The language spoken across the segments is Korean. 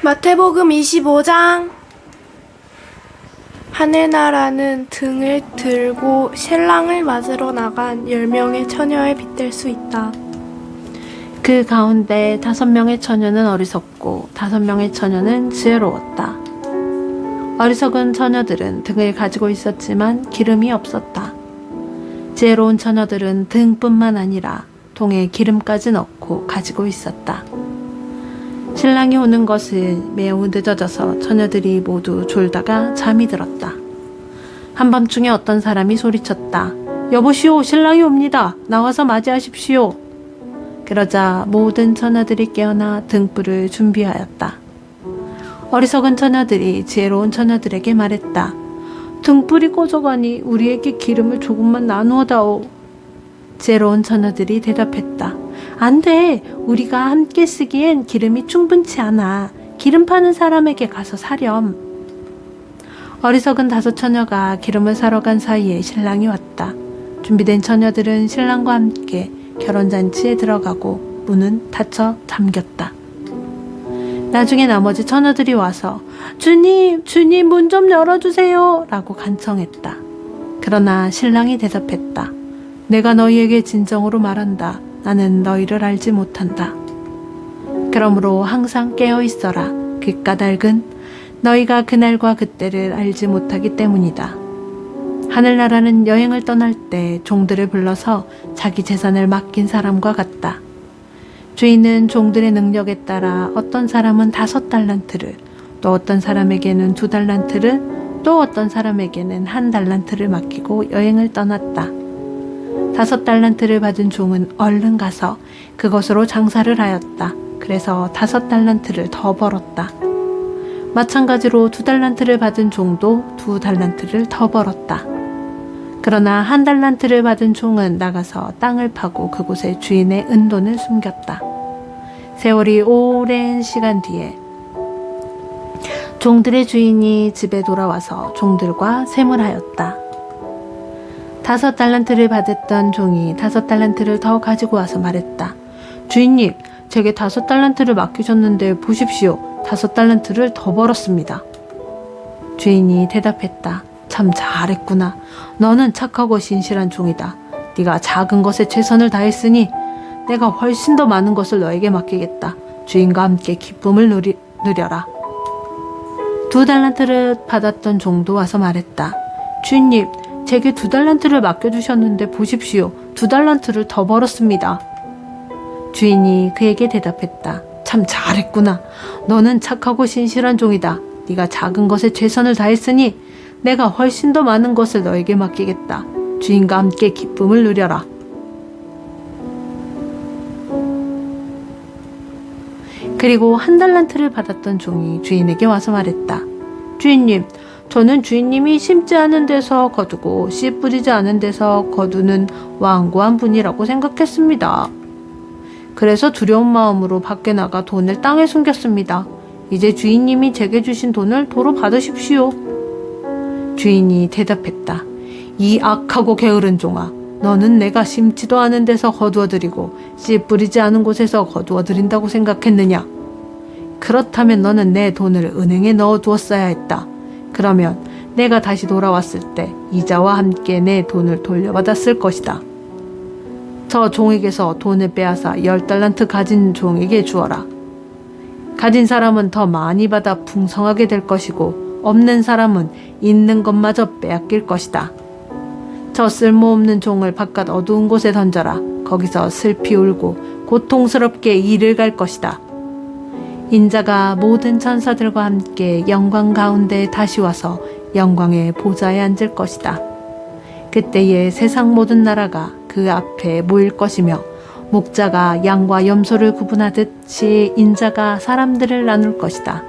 마태복음 25장. 하늘나라는 등을 들고 신랑을 맞으러 나간 10명의 처녀에 빗댈 수 있다. 그 가운데 5명의 처녀는 어리석고 5명의 처녀는 지혜로웠다. 어리석은 처녀들은 등을 가지고 있었지만 기름이 없었다. 지혜로운 처녀들은 등뿐만 아니라 통에 기름까지 넣고 가지고 있었다. 신랑이 오는 것을 매우 늦어져서 처녀들이 모두 졸다가 잠이 들었다. 한밤중에 어떤 사람이 소리쳤다. 여보시오, 신랑이 옵니다. 나와서 맞이하십시오. 그러자 모든 처녀들이 깨어나 등불을 준비하였다. 어리석은 처녀들이 지혜로운 처녀들에게 말했다. 등불이 꺼져가니 우리에게 기름을 조금만 나누어 다오. 지혜로운 처녀들이 대답했다. 안 돼. 우리가 함께 쓰기엔 기름이 충분치 않아. 기름 파는 사람에게 가서 사렴. 어리석은 5 처녀가 기름을 사러 간 사이에 신랑이 왔다. 준비된 처녀들은 신랑과 함께 결혼잔치에 들어가고 문은 닫혀 잠겼다. 나중에 나머지 처녀들이 와서 주님 문 좀 열어주세요 라고 간청했다. 그러나 신랑이 대답했다. 내가 너희에게 진정으로 말한다. 나는 너희를 알지 못한다. 그러므로 항상 깨어 있어라. 그 까닭은 너희가 그날과 그때를 알지 못하기 때문이다. 하늘나라는 여행을 떠날 때 종들을 불러서 자기 재산을 맡긴 사람과 같다. 주인은 종들의 능력에 따라 어떤 사람은 5달란트를, 또 어떤 사람에게는 2달란트를, 또 어떤 사람에게는 1달란트를 맡기고 여행을 떠났다. 5달란트를 받은 종은 얼른 가서 그것으로 장사를 하였다. 그래서 5달란트를 더 벌었다. 마찬가지로 2달란트를 받은 종도 2달란트를 더 벌었다. 그러나 1달란트를 받은 종은 나가서 땅을 파고 그곳에 주인의 은돈을 숨겼다. 세월이 오랜 시간 뒤에 종들의 주인이 집에 돌아와서 종들과 셈을하였다. 5달란트를 받았던 종이 5달란트를 더 가지고 와서 말했다. 주인님, 제게 5달란트를 맡기셨는데 보십시오. 5달란트를 더 벌었습니다. 주인이 대답했다. 참 잘했구나. 너는 착하고 신실한 종이다. 네가 작은 것에 최선을 다했으니 내가 훨씬 더 많은 것을 너에게 맡기겠다. 주인과 함께 기쁨을 누려라. 2달란트를 받았던 종도 와서 말했다. 주인님, 제게 2달란트를 맡겨주셨는데 보십시오. 2달란트를 더 벌었습니다. 주인이 그에게 대답했다. 참 잘했구나. 너는 착하고 신실한 종이다. 네가 작은 것에 최선을 다했으니 내가 훨씬 더 많은 것을 너에게 맡기겠다. 주인과 함께 기쁨을 누려라. 그리고 1달란트를 받았던 종이 주인에게 와서 말했다. 주인님, 저는 주인님이 심지 않은 데서 거두고 씨 뿌리지 않은 데서 거두는 완고한 분이라고 생각했습니다. 그래서 두려운 마음으로 밖에 나가 돈을 땅에 숨겼습니다. 이제 주인님이 제게 주신 돈을 도로 받으십시오. 주인이 대답했다. 이 악하고 게으른 종아, 너는 내가 심지도 않은 데서 거두어들이고 씨 뿌리지 않은 곳에서 거두어들인다고 생각했느냐? 그렇다면 너는 내 돈을 은행에 넣어두었어야 했다. 그러면 내가 다시 돌아왔을 때 이자와 함께 내 돈을 돌려받았을 것이다. 저 종에게서 돈을 빼앗아 10달란트 가진 종에게 주어라. 가진 사람은 더 많이 받아 풍성하게 될 것이고 없는 사람은 있는 것마저 빼앗길 것이다. 저 쓸모없는 종을 바깥 어두운 곳에 던져라. 거기서 슬피 울고 고통스럽게 이를 갈 것이다. 인자가 모든 천사들과 함께 영광 가운데 다시 와서 영광의 보좌에 앉을 것이다. 그때에 세상 모든 나라가 그 앞에 모일 것이며 목자가 양과 염소를 구분하듯이 인자가 사람들을 나눌 것이다.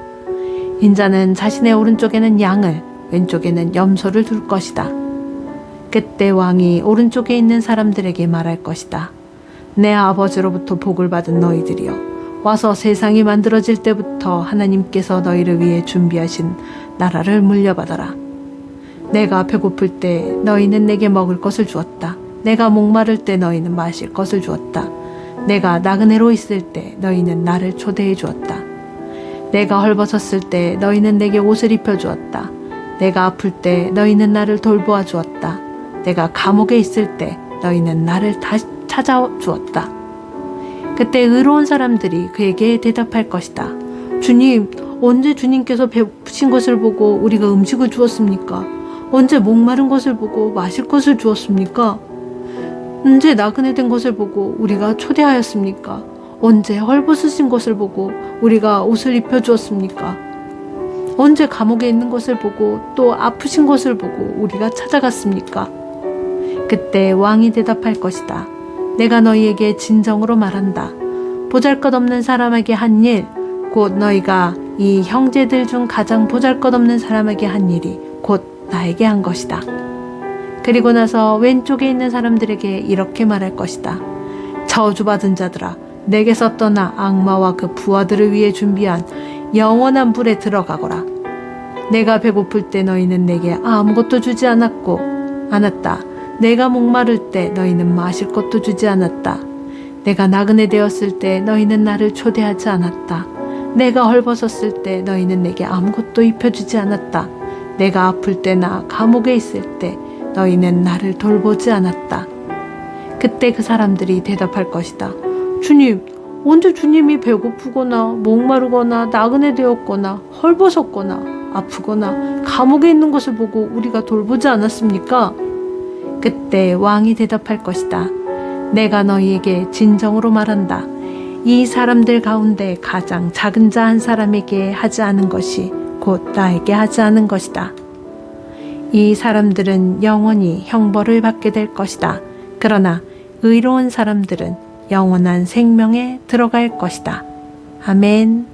인자는 자신의 오른쪽에는 양을, 왼쪽에는 염소를 둘 것이다. 그때 왕이 오른쪽에 있는 사람들에게 말할 것이다. 내 아버지로부터 복을 받은 너희들이여, 와서 세상이 만들어질 때부터 하나님께서 너희를 위해 준비하신 나라를 물려받아라. 내가 배고플 때 너희는 내게 먹을 것을 주었다. 내가 목마를 때 너희는 마실 것을 주었다. 내가 나그네로 있을 때 너희는 나를 초대해 주었다. 내가 헐벗었을 때 너희는 내게 옷을 입혀주었다. 내가 아플 때 너희는 나를 돌보아 주었다. 내가 감옥에 있을 때 너희는 나를 다시 찾아주었다. 그때 의로운 사람들이 그에게 대답할 것이다. 주님, 언제 주님께서 배고프신 것을 보고 우리가 음식을 주었습니까? 언제 목마른 것을 보고 마실 것을 주었습니까? 언제 나그네 된 것을 보고 우리가 초대하였습니까? 언제 헐벗으신 것을 보고 우리가 옷을 입혀주었습니까? 언제 감옥에 있는 것을 보고 또 아프신 것을 보고 우리가 찾아갔습니까? 그때 왕이 대답할 것이다. 내가 너희에게 진정으로 말한다. 보잘것없는 사람에게 한 일, 곧 너희가 이 형제들 중 가장 보잘것없는 사람에게 한 일이 곧 나에게 한 것이다. 그리고 나서 왼쪽에 있는 사람들에게 이렇게 말할 것이다. 저주받은 자들아, 내게서 떠나 악마와 그 부하들을 위해 준비한 영원한 불에 들어가거라. 내가 배고플 때 너희는 내게 아무것도 주지 않았다. 내가 목마를 때 너희는 마실 것도 주지 않았다. 내가 나그네 되었을 때 너희는 나를 초대하지 않았다. 내가 헐벗었을 때 너희는 내게 아무것도 입혀주지 않았다. 내가 아플 때나 감옥에 있을 때 너희는 나를 돌보지 않았다. 그때 그 사람들이 대답할 것이다. 주님, 언제 주님이 배고프거나 목마르거나 나그네 되었거나 헐벗었거나 아프거나 감옥에 있는 것을 보고 우리가 돌보지 않았습니까? 그때 왕이 대답할 것이다. 내가 너희에게 진정으로 말한다. 이 사람들 가운데 가장 작은 자 한 사람에게 하지 않은 것이 곧 나에게 하지 않은 것이다. 이 사람들은 영원히 형벌을 받게 될 것이다. 그러나 의로운 사람들은 영원한 생명에 들어갈 것이다. 아멘.